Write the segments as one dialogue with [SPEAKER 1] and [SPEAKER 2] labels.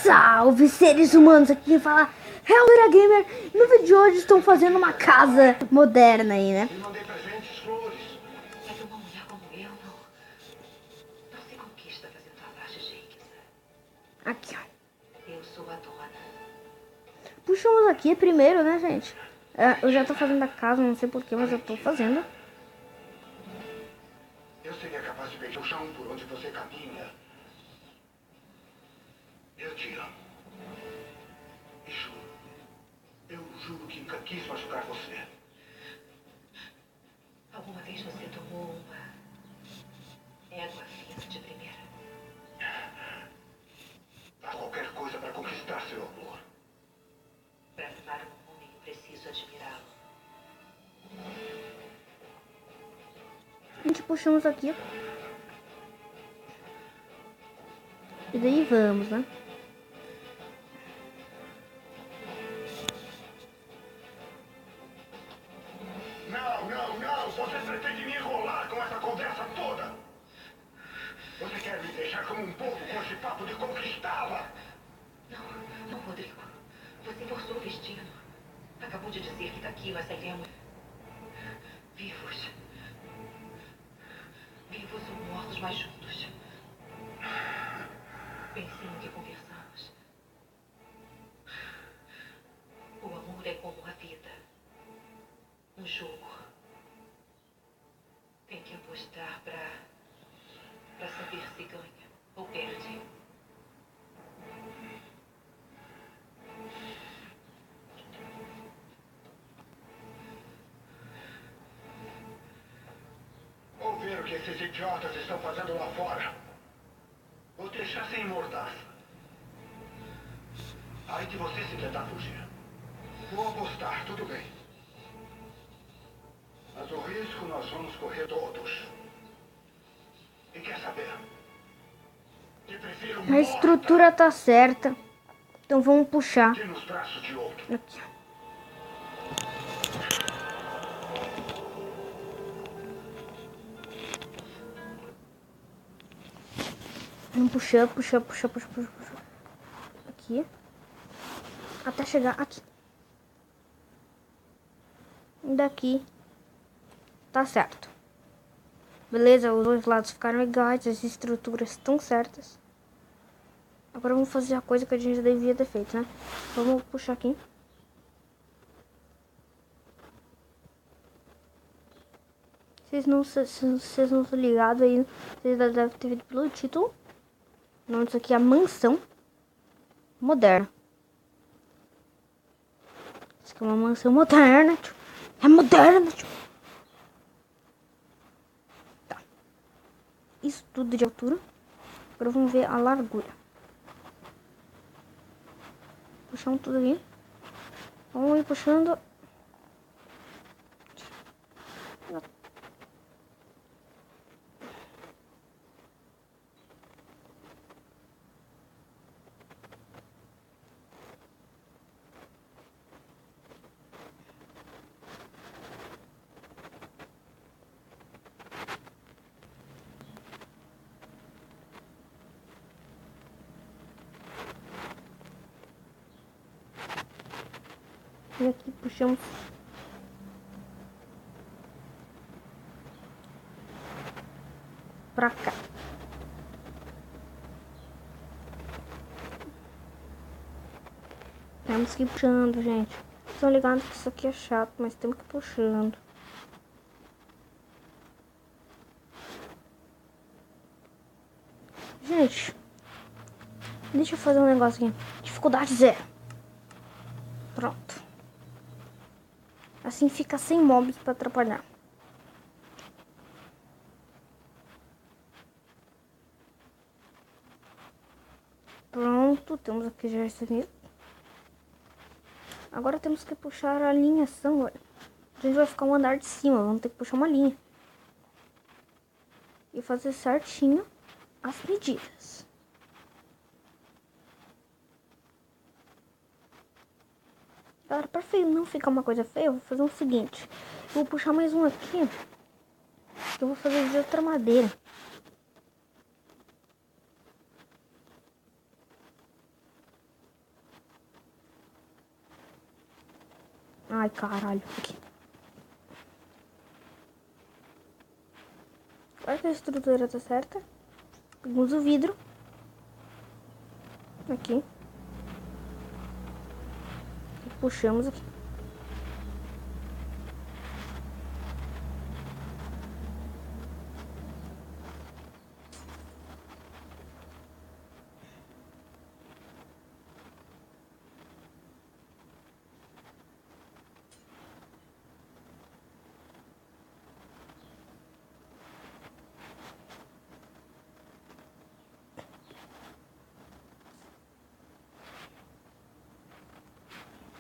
[SPEAKER 1] Salve, seres humanos, aqui quem fala Helder Gamer. No vídeo de hoje estão fazendo uma casa moderna aí, né?
[SPEAKER 2] Eu mandei presentes, flores.
[SPEAKER 3] Mas uma mulher como eu não se conquista fazendo abaixo, Jake.
[SPEAKER 1] Aqui, ó.
[SPEAKER 3] Eu sou a dona.
[SPEAKER 1] Puxamos aqui primeiro, né, gente? Eu já tô fazendo a casa, não sei porquê, mas eu tô fazendo.
[SPEAKER 2] Eu seria capaz de beijar o chão por onde você caminha. Eu te amo. E juro. Eu juro que nunca quis machucar você.
[SPEAKER 3] Alguma vez você tomou uma égua fina de primeira?
[SPEAKER 2] Há qualquer coisa para conquistar seu amor.
[SPEAKER 3] Para amar um homem, eu preciso admirá-lo.
[SPEAKER 1] A gente puxamos aqui. E daí vamos, né?
[SPEAKER 2] Não. Você pretende me enrolar com essa conversa toda? Você quer me deixar como um bobo com esse papo de conquistá-la?
[SPEAKER 3] Não, Rodrigo. Você forçou o destino. Acabou de dizer que daqui nós sairemos vivos. Vivos ou mortos, mas juntos. Pense no que conversamos. O amor é como a vida. Um jogo. Tem que apostar pra saber se ganha ou perde.
[SPEAKER 2] Vou ver o que esses idiotas estão fazendo lá fora. Vou deixar sem mordaça. Aí de você se tentar fugir. Vou apostar, tudo bem. Mas o risco nós vamos correr todos. E quer saber? Eu prefiro
[SPEAKER 1] A estrutura tá certa. Então vamos puxar.
[SPEAKER 2] morte nos braços de outro.
[SPEAKER 1] Aqui, ó. Vamos puxar. Aqui. Até chegar aqui. E daqui. Tá certo. Beleza, os dois lados ficaram iguais. As estruturas estão certas. Agora vamos fazer a coisa que a gente devia ter feito, né? Vamos puxar aqui. Vocês não estão ligados aí. Vocês já devem ter visto pelo título. O nome disso aqui é Mansão Moderna. Isso aqui é uma mansão moderna, tio. É moderna, tio. Tá. Isso tudo de altura. Agora vamos ver a largura. Puxamos tudo aqui. Vamos ir puxando. E aqui puxamos pra cá. Temos que ir puxando, gente. Estão ligados que isso aqui é chato, mas temos que ir puxando. Gente, deixa eu fazer um negócio aqui. Dificuldade 0. Pronto. Assim fica sem mobs para atrapalhar. Pronto, temos aqui já isso aqui. Agora temos que puxar a alinhação, olha. A gente vai ficar um andar de cima, vamos ter que puxar uma linha. E fazer certinho as medidas. Galera, para não ficar uma coisa feia, eu vou fazer o seguinte. Eu vou puxar mais um aqui. Eu vou fazer de outra madeira. Ai, caralho. Aqui. Agora que a estrutura tá certa. Pegamos o vidro. Aqui. E puxamos aqui.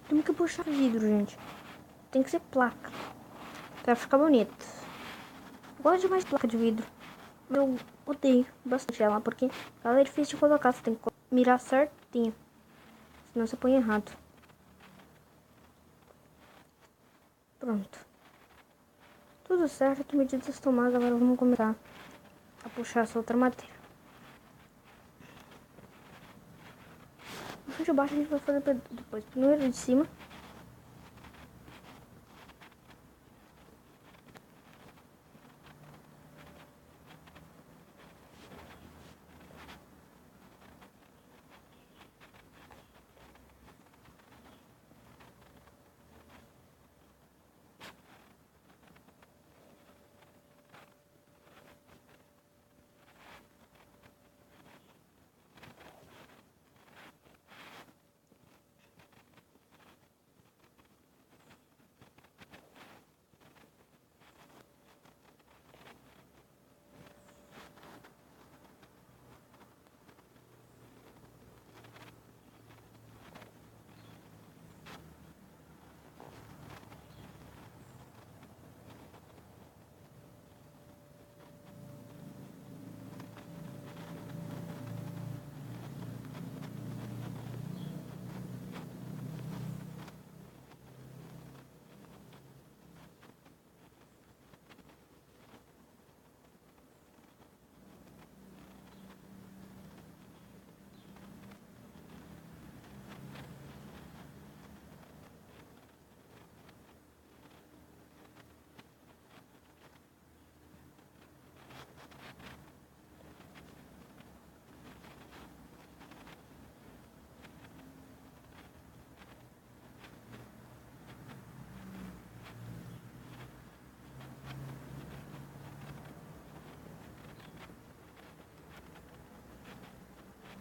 [SPEAKER 1] Temos que puxar vidro, gente. Tem que ser placa. Pra ficar bonito. Eu gosto de mais placa de vidro. Eu odeio bastante ela, porque ela é difícil de colocar. Você tem que mirar certinho. Senão você põe errado. Pronto. Tudo certo, medidas tomadas. Agora vamos começar a puxar essa outra madeira. O de baixo a gente vai fazer depois. Primeiro de cima.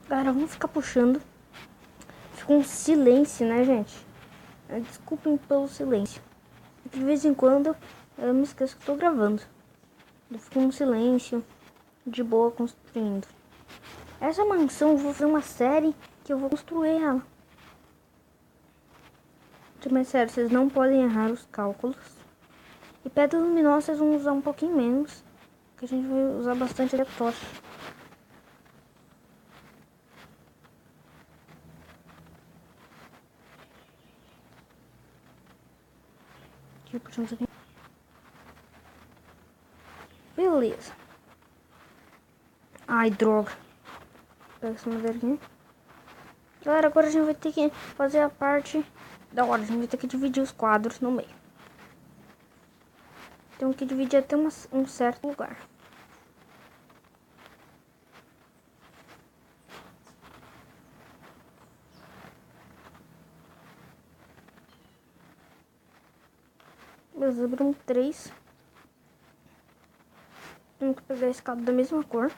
[SPEAKER 1] Galera, vamos ficar puxando. Ficou um silêncio, né, gente? Desculpem pelo silêncio. De vez em quando eu me esqueço que estou gravando. Ficou um silêncio, de boa, construindo. Essa mansão eu vou fazer uma série que eu vou construir ela. Mas sério, vocês não podem errar os cálculos. E pedra luminosa vocês vão usar um pouquinho menos. Que a gente vai usar bastante a tocha. Aqui, puxamos aqui. Beleza. Ai, droga. Pega essa madeira aqui. Galera, agora a gente vai ter que fazer a parte da hora. A gente vai ter que dividir os quadros no meio. Temos que dividir até um certo lugar. Beleza, abriram 3. Temos que pegar a escada da mesma cor.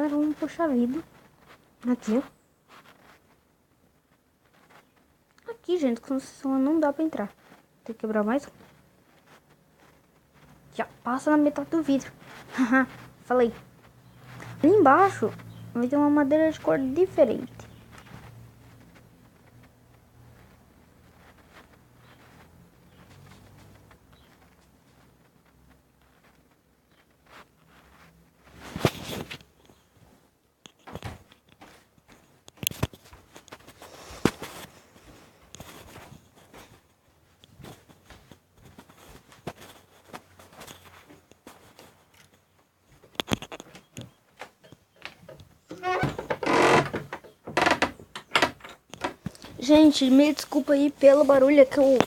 [SPEAKER 1] galera, vamos puxar a vida. Aqui, ó. Aqui, gente, com construção não dá pra entrar. Tem que quebrar mais um. Já passa na metade do vidro. Haha, falei. Ali embaixo vai ter uma madeira de cor diferente. Gente, me desculpa aí pelo barulho, é que eu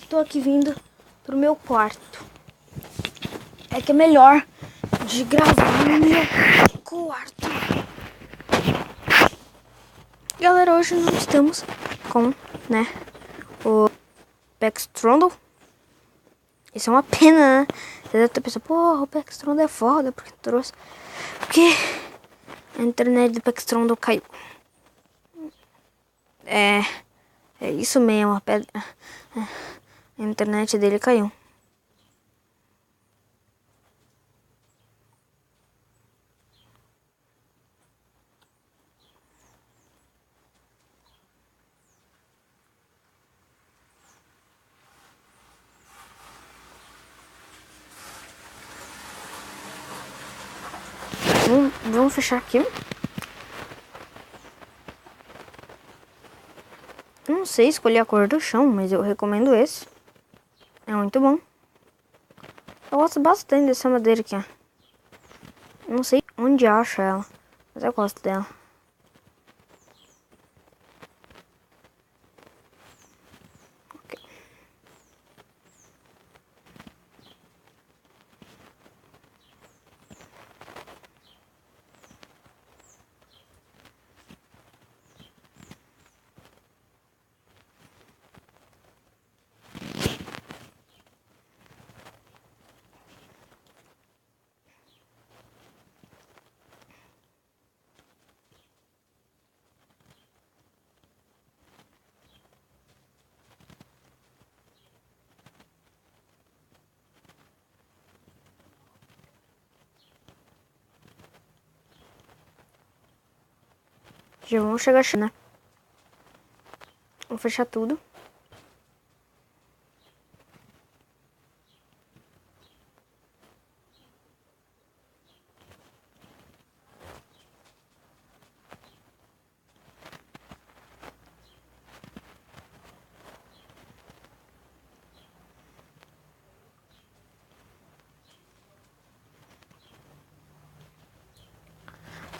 [SPEAKER 1] tô aqui vindo pro meu quarto. É que é melhor de gravar no meu quarto. Galera, hoje nós estamos com, né, o Pex Trundle. Isso é uma pena, né? Você deve ter pensado, porra, o Pex Trundle é foda, porque trouxe. Porque a internet do Pex Trundle caiu. É isso mesmo, a internet dele caiu. Vamos fechar aqui. Não sei escolher a cor do chão, mas eu recomendo esse. É muito bom. Eu gosto bastante dessa madeira aqui, ó. Não sei onde acha ela, mas eu gosto dela. Ok. Já vamos chegar, né? Vou fechar tudo.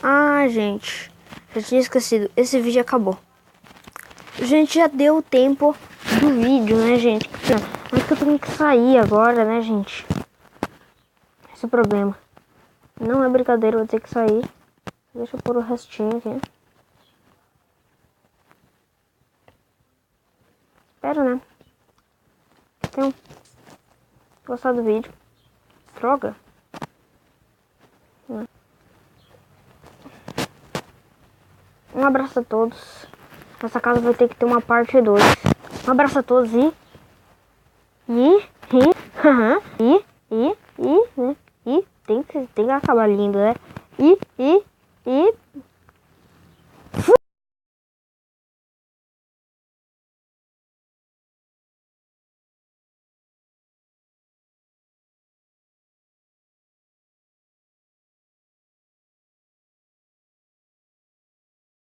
[SPEAKER 1] Ah, gente, já tinha esquecido. Esse vídeo acabou. Gente, já deu o tempo do vídeo, né, gente? Mas que eu tenho que sair agora, né, gente? Esse é o problema. Não é brincadeira, eu vou ter que sair. Deixa eu pôr o restinho aqui. Espero, né? Tenham gostado do vídeo. Droga. Um abraço a todos. Essa casa vai ter que ter uma parte 2. Um abraço a todos né? E tem que acabar lindo, né?